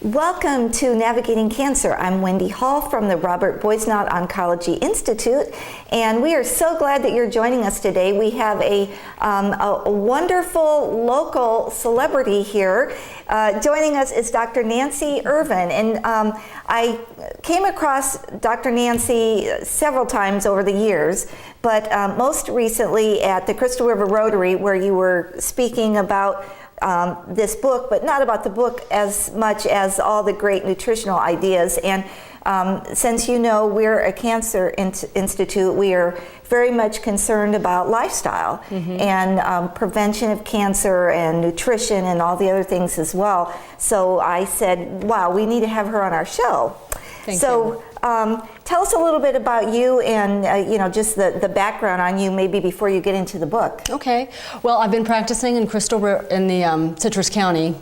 Welcome to Navigating Cancer. I'm Wendy Hall from the Robert Boisnot Oncology Institute, and we are so glad that you're joining us today. We have a wonderful local celebrity here. Joining us is Dr. Nancy Irvin, and I came across Dr. Nancy several times over the years, but most recently at the Crystal River Rotary, where you were speaking about this book, but not about the book as much as all the great nutritional ideas. And since you know we're a cancer institute, we are very much concerned about lifestyle and prevention of cancer and nutrition and all the other things as well. So I said, wow, we need to have her on our show. Thank you. Tell us a little bit about you and just the background on you, maybe before you get into the book. Okay. Well, I've been practicing in the Citrus County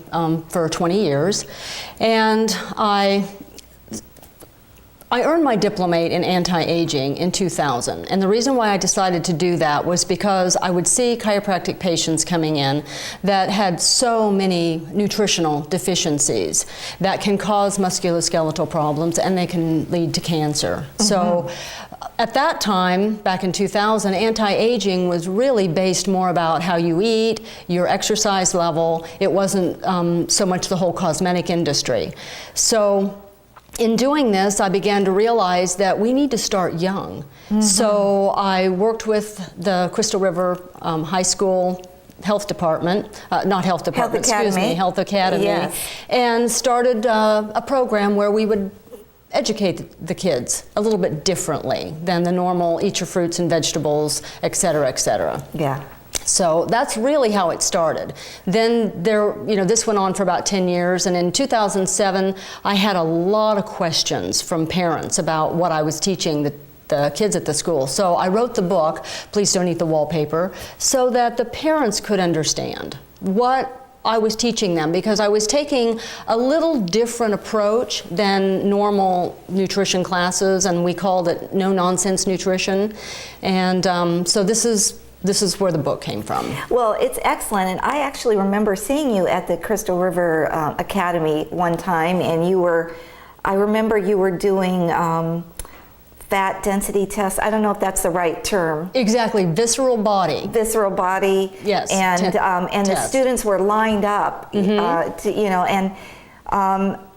for 20 years, and I earned my diplomate in anti-aging in 2000, and the reason why I decided to do that was because I would see chiropractic patients coming in that had so many nutritional deficiencies that can cause musculoskeletal problems and they can lead to cancer. So at that time, back in 2000, anti-aging was really based more about how you eat, your exercise level. It wasn't so much the whole cosmetic industry. So in doing this, I began to realize that we need to start young. So I worked with the Crystal River High School Health Department, not Health Department, excuse me, Health Academy, and started a program where we would educate the kids a little bit differently than the normal eat your fruits and vegetables, et cetera, et cetera. Yeah. So that's really how it started. Then this went on for about 10 years, and in 2007, I had a lot of questions from parents about what I was teaching the kids at the school. So I wrote the book, Please Don't Eat the Wallpaper, so that the parents could understand what I was teaching them, because I was taking a little different approach than normal nutrition classes, and we called it no-nonsense nutrition. And so this is where the book came from. Well, it's excellent, and I actually remember seeing you at the Crystal River Academy one time, and I remember you were doing fat density tests. I don't know if that's the right term. Exactly, visceral body. Visceral body. Yes. And the students were lined up,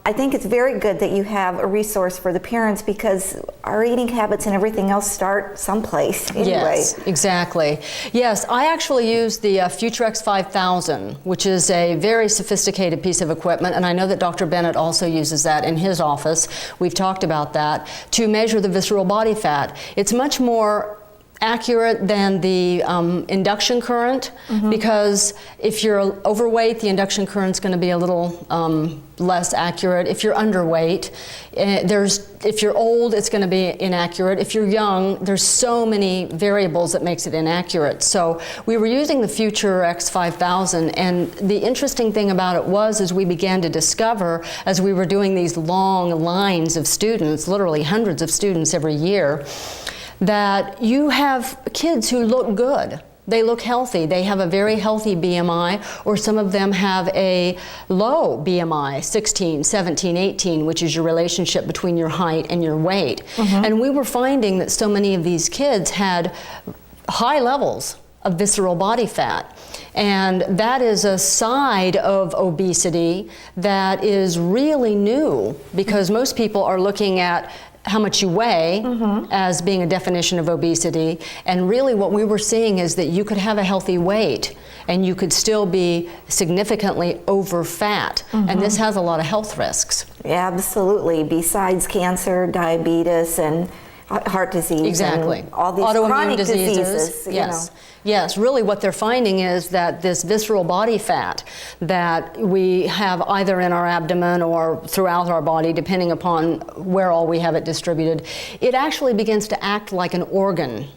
I think it's very good that you have a resource for the parents, because our eating habits and everything else start someplace anyway. Yes, exactly. Yes, I actually use the Futurex 5000, which is a very sophisticated piece of equipment, and I know that Dr. Bennett also uses that in his office. We've talked about that, to measure the visceral body fat. It's much more accurate than the induction current, because if you're overweight, the induction current's going to be a little less accurate. If you're underweight, if you're old, it's going to be inaccurate. If you're young, there's so many variables that makes it inaccurate. So we were using the Futurex 5000, and the interesting thing about it was we began to discover, as we were doing these long lines of students, literally hundreds of students every year, that you have kids who look good. They look healthy. They have a very healthy BMI, or some of them have a low BMI, 16, 17, 18, which is your relationship between your height and your weight. And we were finding that so many of these kids had high levels of visceral body fat. And that is a side of obesity that is really new, because most people are looking at how much you weigh as being a definition of obesity, and really what we were seeing is that you could have a healthy weight and you could still be significantly over fat, and this has a lot of health risks. Yeah, absolutely. Besides cancer, diabetes, and heart disease, exactly, and all these autoimmune chronic diseases. Yes. Yes, really what they're finding is that this visceral body fat that we have either in our abdomen or throughout our body, depending upon where all we have it distributed, it actually begins to act like an organ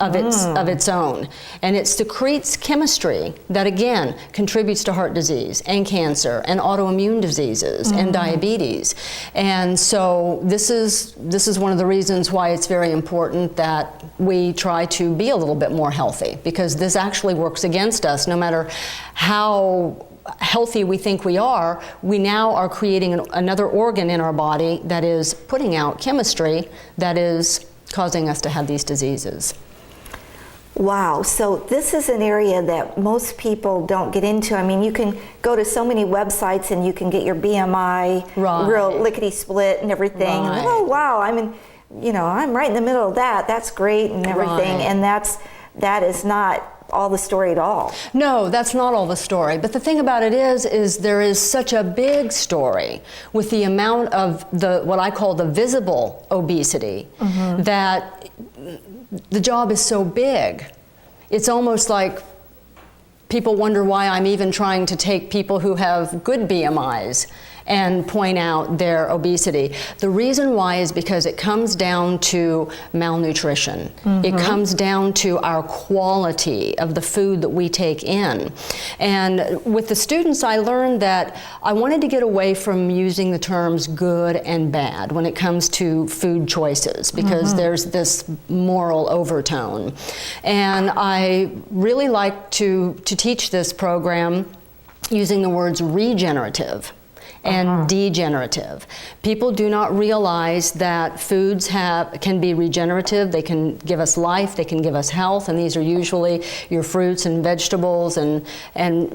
of its own, and it secretes chemistry that again contributes to heart disease and cancer and autoimmune diseases and diabetes. And so this is one of the reasons why it's very important that we try to be a little bit more healthy, because this actually works against us no matter how healthy we think we are, we now are creating another organ in our body that is putting out chemistry that is causing us to have these diseases. Wow, so this is an area that most people don't get into. I mean, you can go to so many websites and you can get your BMI real lickety split and everything. Right. And, oh wow, I mean, you know, I'm right in the middle of that. That's great and everything. Right. And that is not all the story at all. No, that's not all the story. But the thing about it is there is such a big story with the amount of what I call the visible obesity, that the job is so big. It's almost like people wonder why I'm even trying to take people who have good BMIs and point out their obesity. The reason why is because it comes down to malnutrition. It comes down to our quality of the food that we take in. And with the students, I learned that I wanted to get away from using the terms good and bad when it comes to food choices, because there's this moral overtone. And I really like to teach this program using the words regenerative and degenerative. People do not realize that foods can be regenerative. They can give us life, they can give us health, and these are usually your fruits and vegetables and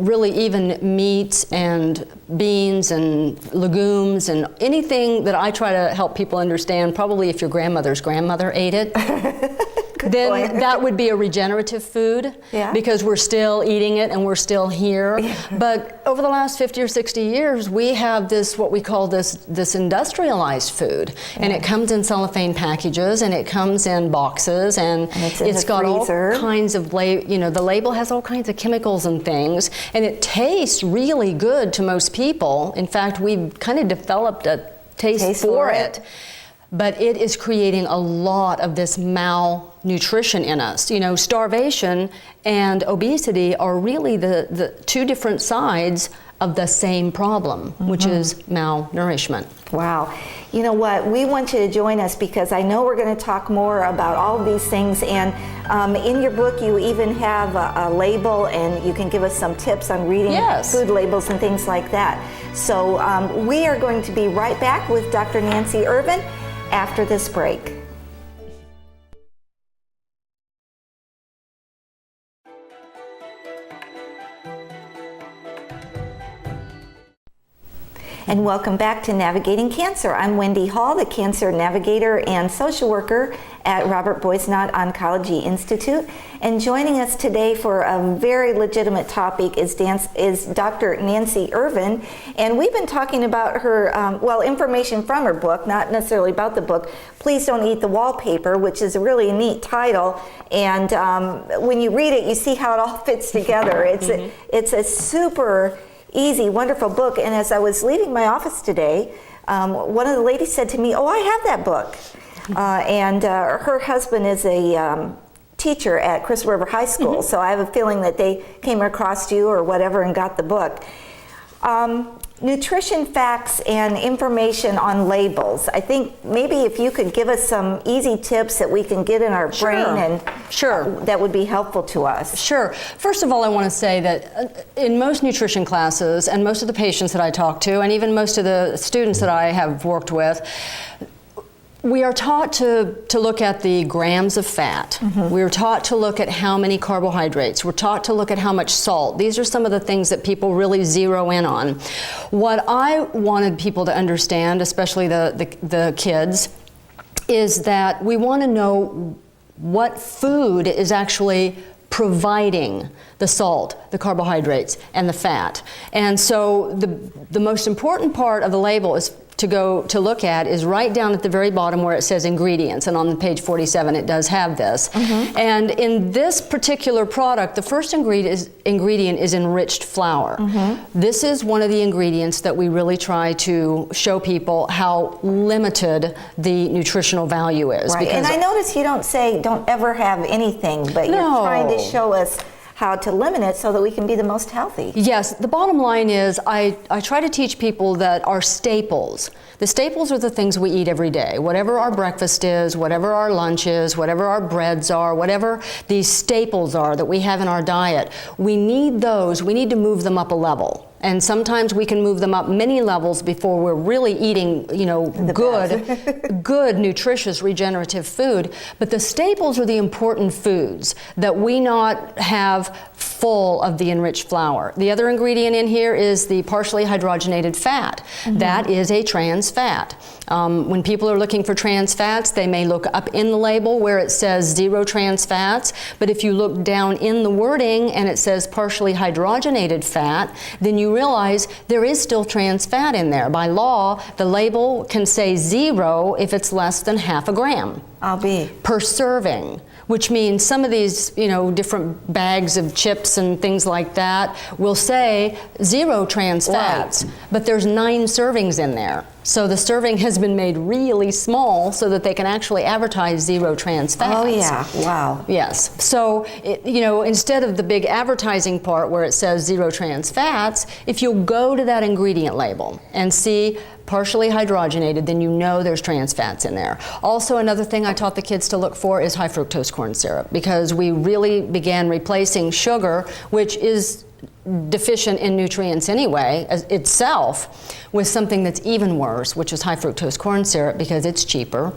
really even meats and beans and legumes and anything that I try to help people understand. Probably if your grandmother's grandmother ate it, then that would be a regenerative food, because we're still eating it and we're still here. But over the last 50 or 60 years, we have this, what we call this industrialized food. And it comes in cellophane packages, and it comes in boxes, and it's got all kinds of, the label has all kinds of chemicals and things, and it tastes really good to most people. In fact, we've kind of developed a taste for it. But it is creating a lot of this malnutrition in us. You know, starvation and obesity are really the two different sides of the same problem, which is malnourishment. Wow. You know what? We want you to join us because I know we're going to talk more about all of these things. And in your book, you even have a label, and you can give us some tips on reading food labels and things like that. So we are going to be right back with Dr. Nancy Irvin after this break. And welcome back to Navigating Cancer. I'm Wendy Hall, the Cancer Navigator and Social Worker at Robert Boisnot Oncology Institute. And joining us today for a very legitimate topic is Dr. Nancy Irvin. And we've been talking about her, information from her book, not necessarily about the book, Please Don't Eat the Wallpaper, which is a really neat title. And when you read it, you see how it all fits together. It's a super easy, wonderful book. And as I was leaving my office today, one of the ladies said to me, "Oh, I have that book." And her husband is a teacher at Crystal River High School, so I have a feeling that they came across you or whatever and got the book. Nutrition facts and information on labels. I think maybe if you could give us some easy tips that we can get in our brain, and that would be helpful to us. Sure. First of all, I want to say that in most nutrition classes, and most of the patients that I talk to, and even most of the students that I have worked with, we are taught to look at the grams of fat. We are taught to look at how many carbohydrates. We're taught to look at how much salt. These are some of the things that people really zero in on. What I wanted people to understand, especially the kids, is that we want to know what food is actually providing the salt, the carbohydrates, and the fat. And so the most important part of the label is to look at is right down at the very bottom where it says ingredients, and on page 47 it does have this. And in this particular product, the first ingredient is enriched flour. This is one of the ingredients that we really try to show people how limited the nutritional value is. Right, and I notice you don't say don't ever have anything, but you're trying to show us how to limit it so that we can be the most healthy. Yes, the bottom line is I try to teach people that our staples, the staples are the things we eat every day. Whatever our breakfast is, whatever our lunch is, whatever our breads are, whatever these staples are that we have in our diet, we need those, we need to move them up a level. And sometimes we can move them up many levels before we're really eating, good, nutritious, regenerative food. But the staples are the important foods that we not have full of the enriched flour. The other ingredient in here is the partially hydrogenated fat. That is a trans fat. When people are looking for trans fats, they may look up in the label where it says 0 trans fats, but if you look down in the wording and it says partially hydrogenated fat, then you realize there is still trans fat in there. By law, the label can say 0 if it's less than half a gram per serving, which means some of these, different bags of chips and things like that will say 0 trans fats, but there's 9 servings in there. So the serving has been made really small so that they can actually advertise 0 trans fats. Oh yeah, wow. Yes. So, instead of the big advertising part where it says 0 trans fats, if you'll go to that ingredient label and see partially hydrogenated, then you know there's trans fats in there. Also, another thing I taught the kids to look for is high fructose corn syrup, because we really began replacing sugar, which is deficient in nutrients anyway, itself, with something that's even worse, which is high fructose corn syrup, because it's cheaper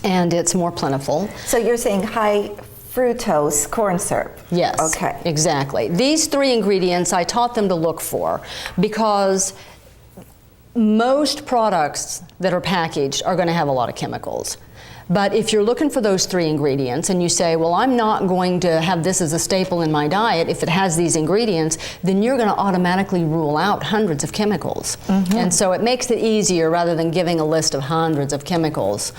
and it's more plentiful. So you're saying high fructose corn syrup? Yes. Okay. Exactly. These 3 ingredients I taught them to look for because most products that are packaged are going to have a lot of chemicals. But if you're looking for those 3 ingredients and you say, well, I'm not going to have this as a staple in my diet if it has these ingredients, then you're going to automatically rule out hundreds of chemicals. And so it makes it easier rather than giving a list of hundreds of chemicals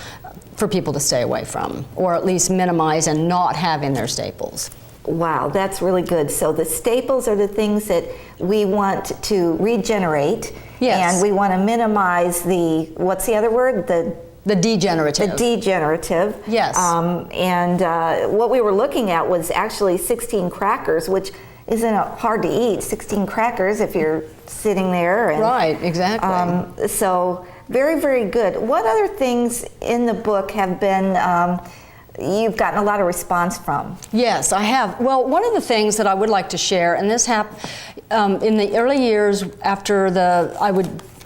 for people to stay away from, or at least minimize and not have in their staples. Wow, that's really good. So the staples are the things that we want to regenerate. Yes. And we want to minimize the, what's the other word? The degenerative. The degenerative. Yes. And what we were looking at was actually 16 crackers, which isn't hard to eat, 16 crackers if you're sitting there. And, right, exactly. So very, very good. What other things in the book have been, you've gotten a lot of response from? Yes, I have. Well, one of the things that I would like to share, and this happened in the early years after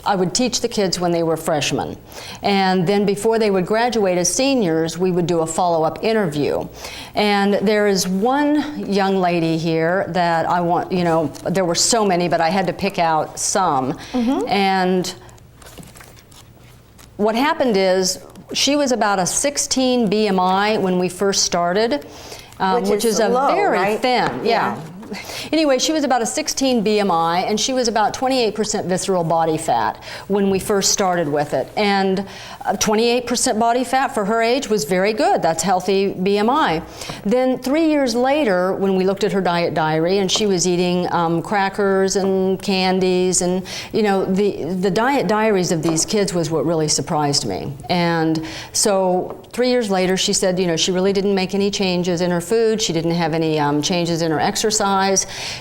I would teach the kids when they were freshmen. And then before they would graduate as seniors, we would do a follow-up interview. And there is one young lady here that I want, there were so many, but I had to pick out some. And what happened is, she was about a 16 BMI when we first started, which is a low, very right? thin, yeah. Anyway, she was about a 16 BMI, and she was about 28% visceral body fat when we first started with it. And 28% body fat for her age was very good. That's healthy BMI. Then 3 years later, when we looked at her diet diary, and she was eating crackers and candies, and the diet diaries of these kids was what really surprised me. And so 3 years later, she said, she really didn't make any changes in her food. She didn't have any changes in her exercise.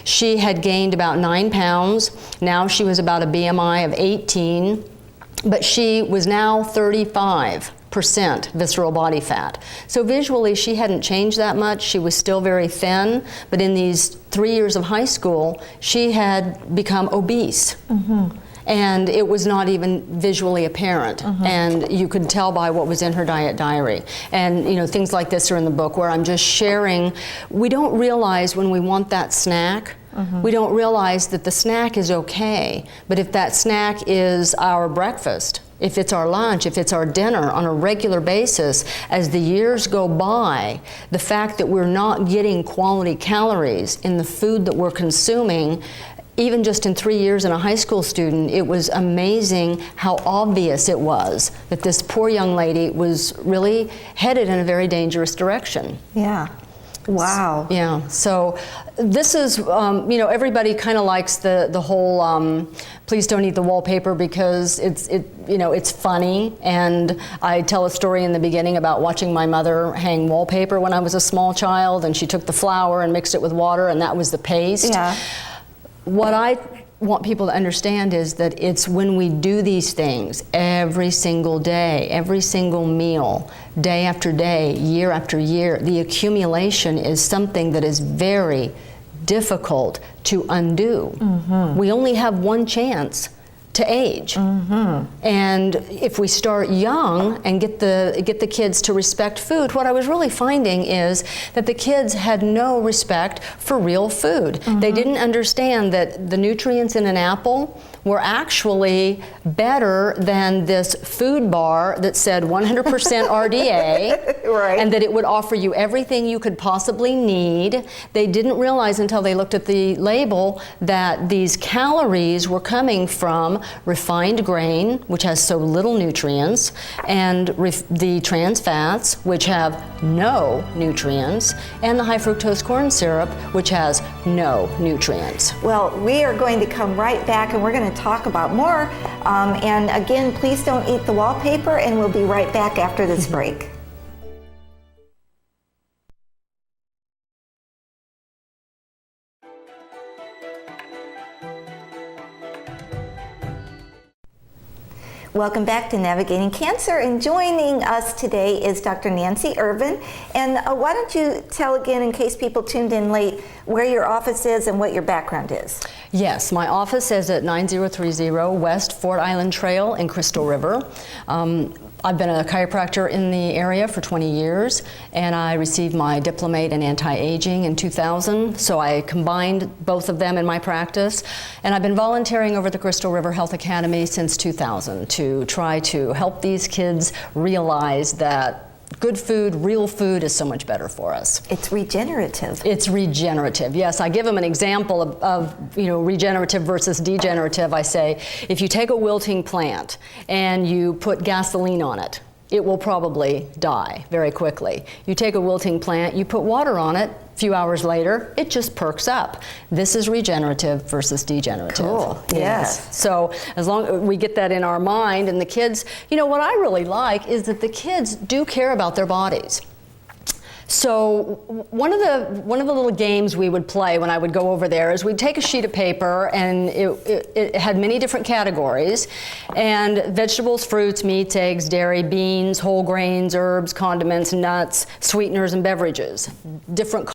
She had gained about 9 pounds. Now she was about a BMI of 18, but she was now 35% visceral body fat. So visually, she hadn't changed that much. She was still very thin, but in these 3 years of high school, she had become obese. And it was not even visually apparent, and you could tell by what was in her diet diary. And things like this are in the book where I'm just sharing. We don't realize when we want that snack, we don't realize that the snack is okay, but if that snack is our breakfast, if it's our lunch, if it's our dinner on a regular basis, as the years go by, the fact that we're not getting quality calories in the food that we're consuming, even just in 3 years in a high school student, it was amazing how obvious it was that this poor young lady was really headed in a very dangerous direction. Yeah. Wow. Yeah. So this is, everybody kind of likes the whole please don't eat the wallpaper because it's funny. And I tell a story in the beginning about watching my mother hang wallpaper when I was a small child, and she took the flour and mixed it with water, and that was the paste. Yeah. What I want people to understand is that it's when we do these things every single day, every single meal, day after day, year after year, the accumulation is something that is very, difficult to undo. We only have one chance to age. And if we start young and get the kids to respect food, what I was really finding is that the kids had no respect for real food. They didn't understand that the nutrients in an apple were actually better than this food bar that said 100% RDA, Right. and that it would offer you everything you could possibly need. They didn't realize until they looked at the label that these calories were coming from refined grain, which has so little nutrients, and the trans fats, which have no nutrients, and the high fructose corn syrup, which has no nutrients. Well, we are going to come right back and we're going to talk about more. And again, please don't eat the wallpaper, and we'll be right back after this break. Welcome back to Navigating Cancer, and joining us today is Dr. Nancy Irvin. And why don't you tell again, in case people tuned in late, where your office is and what your background is? Yes, my office is at 9030 West Fort Island Trail in Crystal River. I've been a chiropractor in the area for 20 years, and I received my diplomate in anti-aging in 2000, so I combined both of them in my practice. And I've been volunteering over the Crystal River Health Academy since 2000 to try to help these kids realize that good food, real food, is so much better for us. It's regenerative. It's regenerative, yes. I give them an example of regenerative versus degenerative. I say, if you take a wilting plant and you put gasoline on it, it will probably die very quickly. You take a wilting plant, you put water on it, a few hours later, it just perks up. This is regenerative versus degenerative. Cool. Yes. So as long as we get that in our mind, and the kids, what I really like is that the kids do care about their bodies. So one of the little games we would play when I would go over there is we'd take a sheet of paper, and it had many different categories, and vegetables, fruits, meats, eggs, dairy, beans, whole grains, herbs, condiments, nuts, sweeteners, and beverages. Different